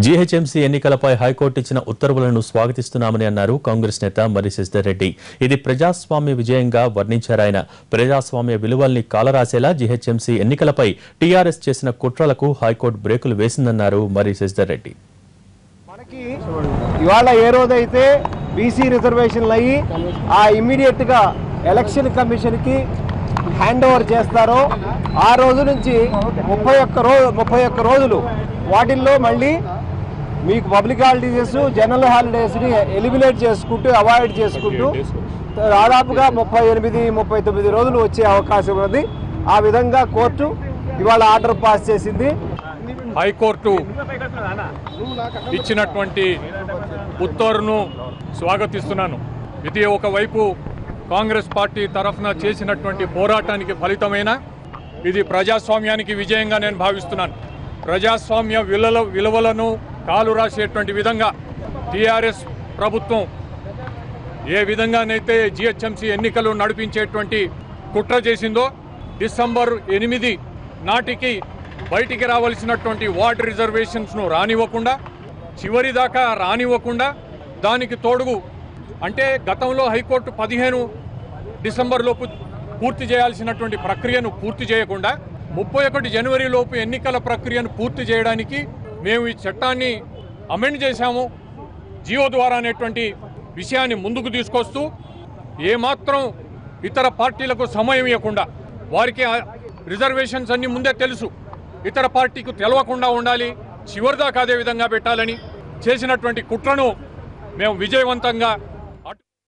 GHMC ఎన్నికలపై high court ఇచ్చిన ఉత్తర్వులను స్వాగతిస్తున్నామని అన్నారు కాంగ్రెస్ నేత మర్రి శశిధర్ రెడ్డి. ఇది ప్రజాస్వామ్య విజయంగా వర్ణించారాయన. ప్రజాస్వామ్య విలువల్ని కాలరాసేలా జీహెచ్ఎంసీ ఎన్నికలపై టీఆర్ఎస్ చేసిన కుట్రలకు హైకోర్టు బ్రేకులు వేసిందన్నారు మర్రి శశిధర్ రెడ్డి. మనకి ఇవాళ ఏ రోజైతే బీసీ రిజర్వేషన్లు అయ్యి ఆ ఇమ్మీడియట్ గా ఎలక్షన్ కమిషన్ కి హ్యాండ్ ఓవర్ చేస్తారో ఆ రోజు నుంచి 31 రోజులు వాటిల్లో మళ్ళీ మీకు పబ్లిక్ హాలిడేస్ జనరల్ హాలిడేస్ని ఎలిమినేట్ చేసుకుంటూ అవాయిడ్ చేసుకుంటూ దాదాపుగా 38-39 రోజులు వచ్చే అవకాశం ఉన్నది. ఆ విధంగా కోర్టు ఇవాళ ఆర్డర్ పాస్ చేసింది. హైకోర్టు ఇచ్చినటువంటి ఉత్తర్వును స్వాగతిస్తున్నాను. ఇది ఒకవైపు కాంగ్రెస్ పార్టీ తరఫున చేసినటువంటి పోరాటానికి ఫలితమైన ఇది ప్రజాస్వామ్యానికి విజయంగా నేను భావిస్తున్నాను. ప్రజాస్వామ్య విలువలను కాలు రాసేటువంటి విధంగా టీఆర్ఎస్ ప్రభుత్వం ఏ విధంగానైతే జీహెచ్ఎంసీ ఎన్నికలు నడిపించేటువంటి కుట్ర చేసిందో డిసెంబర్ 8 నాటికి బయటికి రావాల్సినటువంటి వార్డ్ రిజర్వేషన్స్ను రానివ్వకుండా చివరి దాకా రానివ్వకుండా దానికి తోడుగు అంటే గతంలో హైకోర్టు 15 డిసెంబర్ లోపు పూర్తి చేయాల్సినటువంటి ప్రక్రియను పూర్తి చేయకుండా 31 జనవరి లోపు ఎన్నికల ప్రక్రియను పూర్తి చేయడానికి మేము ఈ చట్టాన్ని అమెండ్ చేశాము జియో ద్వారా అనేటువంటి విషయాన్ని ముందుకు తీసుకొస్తూ ఏమాత్రం ఇతర పార్టీలకు సమయం ఇవ్వకుండా వారికి రిజర్వేషన్స్ అన్ని ముందే తెలుసు ఇతర పార్టీకి తెలవకుండా ఉండాలి చివరిదాకా అదే విధంగా పెట్టాలని చేసినటువంటి కుట్రను మేము విజయవంతంగా